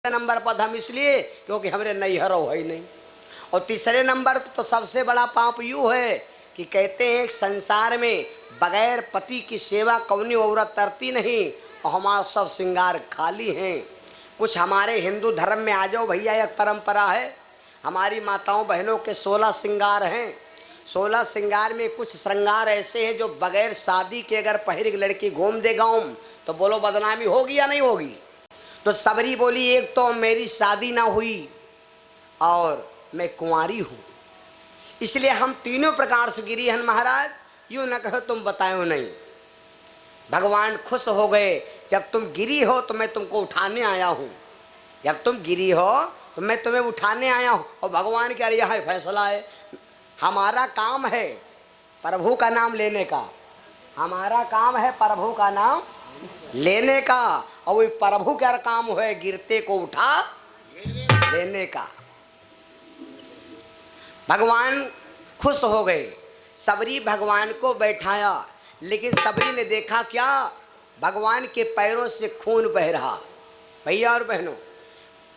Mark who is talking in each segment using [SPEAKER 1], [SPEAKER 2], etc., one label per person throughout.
[SPEAKER 1] Number पर हम इसलिए क्योंकि हमरे नैहर हो ही नहीं। और तीसरे नंबर तो सबसे बड़ा पाप यूँ है कि कहते हैं संसार में बगैर पति की सेवा कौनी औरत तरती नहीं और हमारा सब श्रृंगार खाली हैं। कुछ हमारे हिंदू धर्म में आ जाओ भैया, एक परंपरा है, हमारी माताओं बहनों के 16 श्रृंगार हैं। 16 श्रृंगार में कुछ श्रृंगार ऐसे हैं जो बगैर शादी के अगर पहली लड़की घूम दे गाँव तो बोलो बदनामी होगी या नहीं होगी। तो सबरी बोली एक तो मेरी शादी ना हुई और मैं कुंवारी हूँ, इसलिए हम तीनों प्रकार से गिरी हैं महाराज। यूँ न कहो तुम बताओ नहीं। भगवान खुश हो गए, जब तुम गिरी हो तो मैं तुमको उठाने आया हूँ, जब तुम गिरी हो तो मैं तुम्हें उठाने आया हूँ। और भगवान क्या यह है फैसला है, हमारा काम है प्रभु का नाम लेने का, हमारा काम है प्रभु का नाम लेने का। और वही प्रभु क्या काम है, गिरते को उठा लेने का। भगवान खुश हो गए, सबरी भगवान को बैठाया, लेकिन सबरी ने देखा क्या, भगवान के पैरों से खून बह रहा। भैया और बहनों,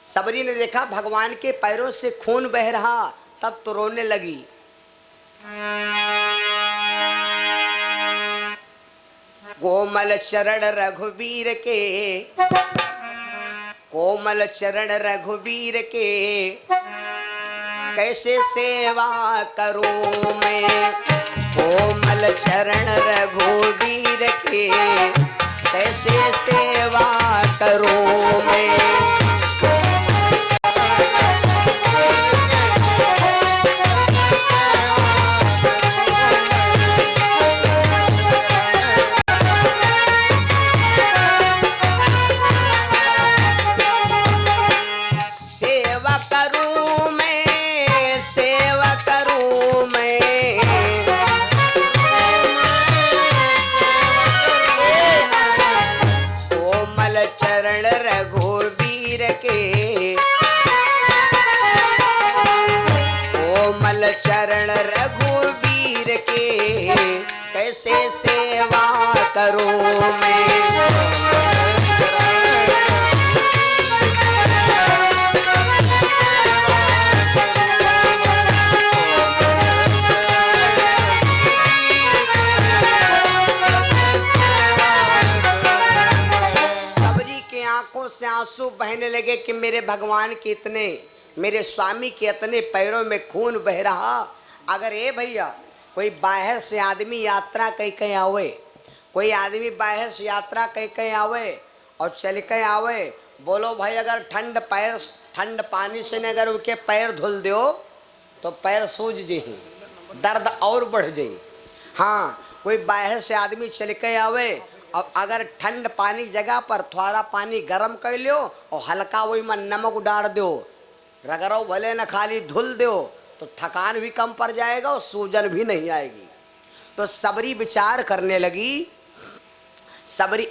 [SPEAKER 1] सबरी ने देखा भगवान के पैरों से खून बह रहा, तब तो रोने लगी। कोमल चरण रघुवीर के, कोमल चरण रघुवीर के, कैसे सेवा करूं मैं। कोमल चरण रघुवीर के, कैसे सेवा करूं मैं। चरण रघुवीर के, कैसे सेवा करूं मैं। सबरी के आंखों से आंसू बहने लगे कि मेरे भगवान के इतने, मेरे स्वामी के इतने पैरों में खून बह रहा। अगर ये भैया कोई बाहर से आदमी यात्रा कहीं आवे, कोई आदमी बाहर से यात्रा कहीं आवे और चल के आवे, बोलो भाई अगर ठंड पानी से अगर उनके पैर धुल दो तो पैर सूज जाही, दर्द और बढ़ जाई। हाँ, कोई बाहर से आदमी चल के आवे और अगर ठंड पानी जगह पर थोड़ा पानी गर्म कर लो और हल्का वही में नमक डाल दो, रगड़ो भले न खाली धुल दो, तो थकान भी कम पड़ जाएगा और सूजन भी नहीं आएगी। तो सबरी विचार करने लगी, सबरी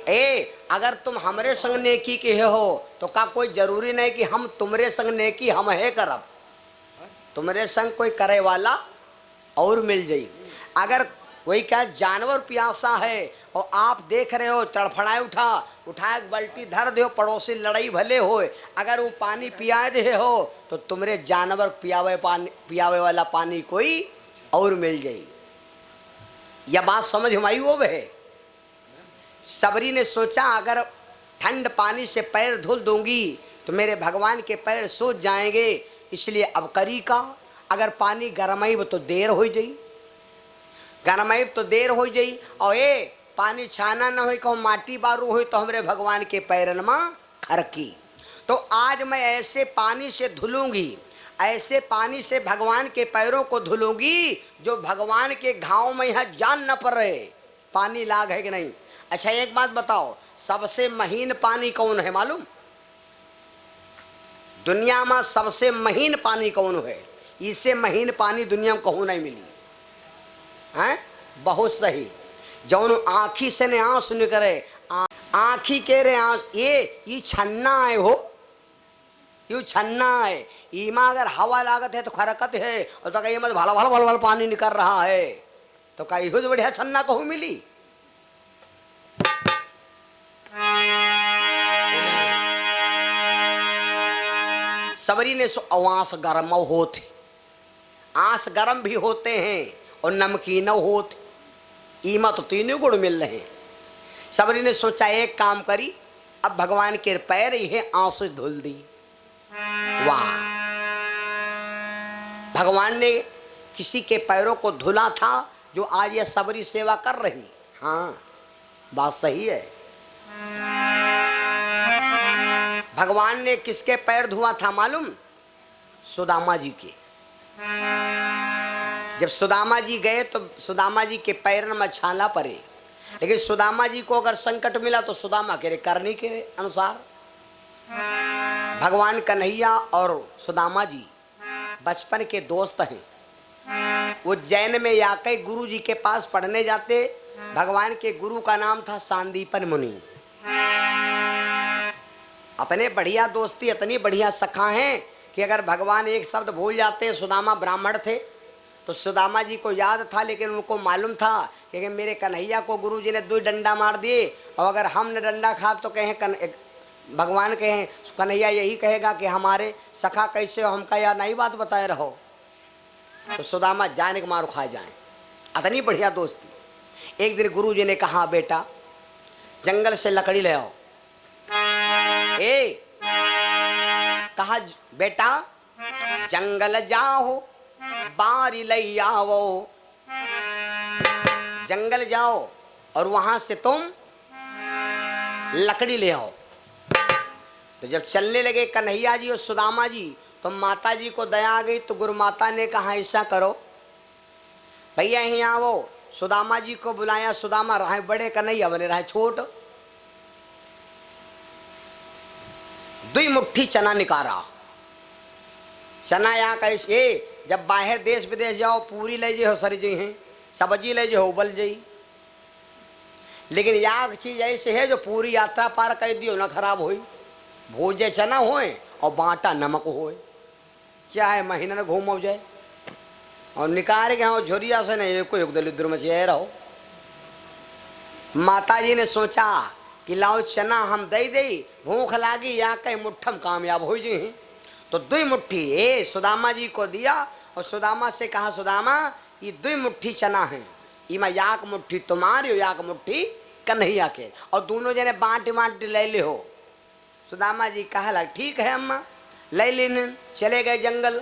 [SPEAKER 1] अगर तुम हमरे संग नेकी के हो तो का कोई जरूरी नहीं कि हम तुम्हारे संग नेकी हम है करब, तुम्हारे संग कोई करे वाला और मिल जाई। अगर कोई क्या जानवर प्यासा है और आप देख रहे हो, तड़फड़ाए उठा बाल्टी धर दो, पड़ोसी लड़ाई भले हो, अगर वो पानी पिया दे हो तो तुमरे जानवर पियावे वाला पानी कोई और मिल जाए। यह बात समझ में आई वो है। सबरी ने सोचा अगर ठंड पानी से पैर धुल दूंगी तो मेरे भगवान के पैर सूज जाएंगे, इसलिए अब करी का, अगर पानी गर्माई तो देर हो जाई, गर्माई तो देर हो जाई, और पानी छाना न हो कहूँ माटी बारू हो तो हमरे भगवान के पैरन में खरकी। तो आज मैं ऐसे पानी से धुलूंगी, ऐसे पानी से भगवान के पैरों को धुलूंगी जो भगवान के घाव में यहाँ जान न पड़े पानी लाग है कि नहीं। अच्छा एक बात बताओ, सबसे महीन पानी कौन है मालूम? दुनिया में सबसे महीन पानी कौन है? इससे महीन पानी दुनिया में कहूँ नहीं मिली है। बहुत सही, जौन आँखी से ने आंसू निकले, आँखी के रे आंस, ये छन्ना है हो, यू छन्ना है, इमा अगर हवा लागत है तो खरकत है, और तो कहीं मत भला भला भला भला पानी निकल रहा है, तो कहीं हो बढ़िया छन्ना कहूँ मिली। सबरी ने सो अवास गरम होते, आंस गरम भी होते हैं और नमकीन होते, ईमा तो तीनों गुण मिल रहे हैं। सबरी ने सोचा एक काम करी, अब भगवान के पैर यह आंसू धुल दी। वाह, भगवान ने किसी के पैरों को धुला था जो आज ये सबरी सेवा कर रही। हाँ, बात सही है। भगवान ने किसके पैर धुआ था मालूम? सुदामा जी के। जब सुदामा जी गए तो सुदामा जी के पैर में छाला पड़े, लेकिन सुदामा जी को अगर संकट मिला तो सुदामा के करने के अनुसार। भगवान कन्हैया और सुदामा जी बचपन के दोस्त हैं। वो जैन में याकई गुरु जी के पास पढ़ने जाते। भगवान के गुरु का नाम था सांदीपन मुनि। अपने बढ़िया दोस्ती, इतनी बढ़िया सखा हैं कि अगर भगवान एक शब्द भूल जाते। सुदामा ब्राह्मण थे तो सुदामा जी को याद था, लेकिन उनको मालूम था कि मेरे कन्हैया को गुरु जी ने 2 डंडा मार दिए और अगर हमने डंडा खा तो कहें भगवान कहें कन्हैया यही कहेगा कि हमारे सखा कैसे हो, हमका या नहीं बात बताए रहो। तो सुदामा जाने के मारो खा जाए, इतनी बढ़िया दोस्ती। एक दिन गुरु जी ने कहा बेटा जंगल से लकड़ी ले आओ। कहा बेटा जंगल जाओ बारी ले आओ, जंगल जाओ और वहां से तुम लकड़ी ले आओ। तो जब चलने लगे कन्हैया जी और सुदामा जी तो माता जी को दया आ गई। तो गुरु माता ने कहा ऐसा करो भैया यहीं आओ। सुदामा जी को बुलाया। सुदामा रहे बड़े, कन्हैया बने रहे छोट। 2 मुट्ठी चना निकाला। चना यहाँ कैसे, जब बाहर देश विदेश जाओ पूरी ले जाओ सर जी हैं, सब्जी ले जाओ उबल जाई, लेकिन याग चीज ऐसे है जो पूरी यात्रा पार कर दियो ना खराब होई। भोजे चना होए और बाटा नमक होए, चाहे महीना न घूम जाए और निकाल के हाँ झोरिया से नहीं कोई दलिद्र में से रहो। माता जी ने सोचा कि लाओ चना हम दे दे, भूख लागी या कहीं मुट्ठम कामयाब हो जाए। तो 2 मुट्ठी सुदामा जी को दिया और सुदामा से कहा सुदामा ये 2 मुट्ठी चना है, इमा याक मुट्ठी तुम्हारी याक मुट्ठी कन्हैया के, और दोनों जने बांट ले ले हो। सुदामा जी कहा लग ठीक है अम्मा ले लेने। चले गए जंगल।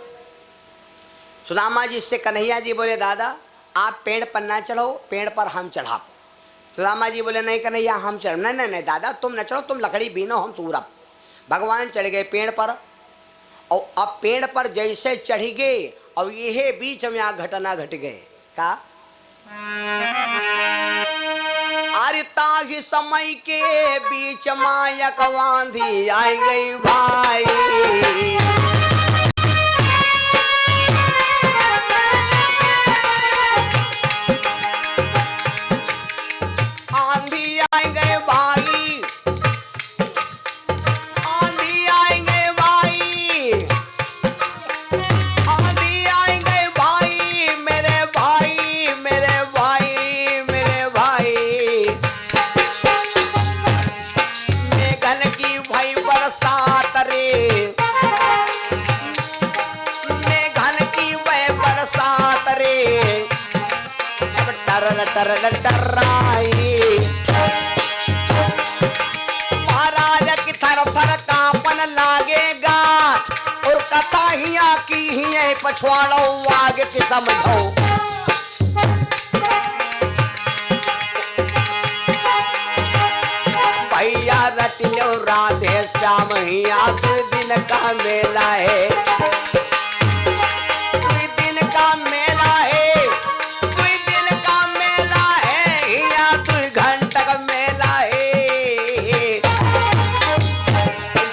[SPEAKER 1] सुदामा जी से कन्हैया जी बोले दादा आप पेड़ पर ना चढ़ो, पेड़ पर हम चढ़ा। सुदामा जी बोले नहीं कन्हैया हम चढ़, नहीं दादा तुम न चढ़ो, तुम लकड़ी बीनो हम तूरब। भगवान चढ़ गए पेड़ पर और अब पेड़ पर जैसे चढ़ गए और यह बीच में आ घटना घट गए। का अरिता ही समय के बीच मायक वांधी आई गई भाई। आंधी आई गए भाई, आंधी आई गए भाई, आंधी आई गए भाई, मेरे भाई मेरे भाई मेरे भाई। मेघन की भाई बरसात रे, मेघन की वह बरसात रे, टर टर टर्राई। महाराज की थर थर कांपन लागेगा और कथा हिया की ही पछवाड़ो आगे की समझो। भैया रट लो राधे श्याम हिया 2 दिन का मेला है, 2 दिन का मेला है, 2 दिन का मेला है, या 2 घंटा का मेला है।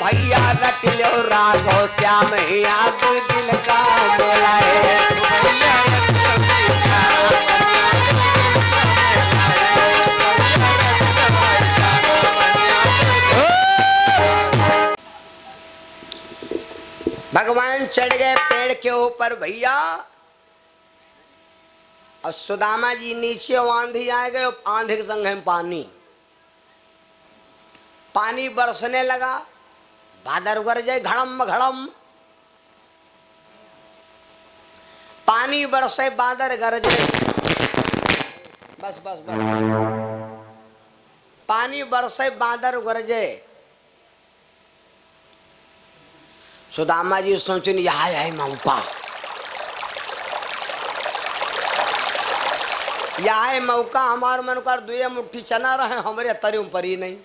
[SPEAKER 1] भैया रट लो राघो श्याम या 2 दिन का मेला है। भगवान चढ़ गए पेड़ के ऊपर भैया और सुदामा जी नीचे आंधी आ गए। आंधी के संग में पानी बरसने लगा, बादल उगर जाए घड़म घड़म। पानी बरसे बादल गरजे, बस बस बस, पानी बरसे बादल गरजे। सुदामा जी सोचन यह है मौका, यह है मौका, हमार मन कर दुए मुट्ठी चना रहे हमारे तरी परी नहीं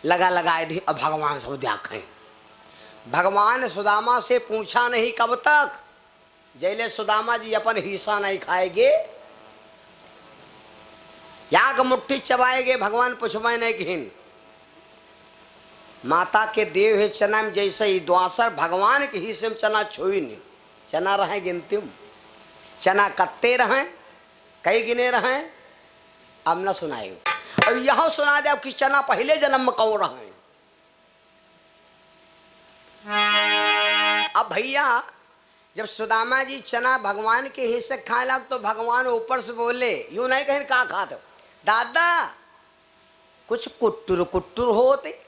[SPEAKER 1] लगा लगाए दी। अब भगवान सब देखें, भगवान सुदामा से पूछा नहीं कब तक, जैले सुदामा जी अपन हिस्सा नहीं खाएंगे, याग मुट्ठी चबाएगे, भगवान पूछवाए नहीं किन। माता के देव है चना में जैसे ही द्वासर भगवान के हिस्से में चना छुई नहीं, चना रहे गिनती में, चना कत्ते रहे कई गिने रहे, अब न सुनाए। अब यह सुना दे कि चना पहले जन्म में कौन रहे। अब भैया जब सुदामा जी चना भगवान के हिस्से खाए लग तो भगवान ऊपर से बोले, यूं नहीं कहीं कहाँ खाते दादा, कुछ कुट्टुर कुट्टुर होते।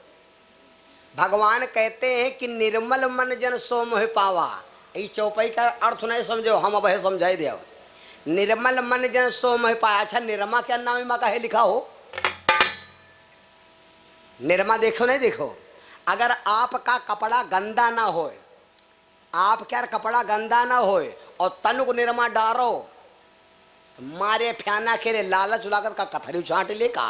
[SPEAKER 1] भगवान कहते हैं कि निर्मल मन जन सो मोह पावा। इस चौपाई का अर्थ नहीं समझो, हम अब समझाई दे। निर्मल मन जन सो मोह पाया। अच्छा निरमा क्या नाम माँ का है लिखा हो, निरमा देखो नहीं देखो, अगर आपका कपड़ा गंदा ना हो, आप क्या कपड़ा गंदा ना हो और तन को निरमा डारो, मारे फ्याना के लालच उलाकर का कथरी छाट ले का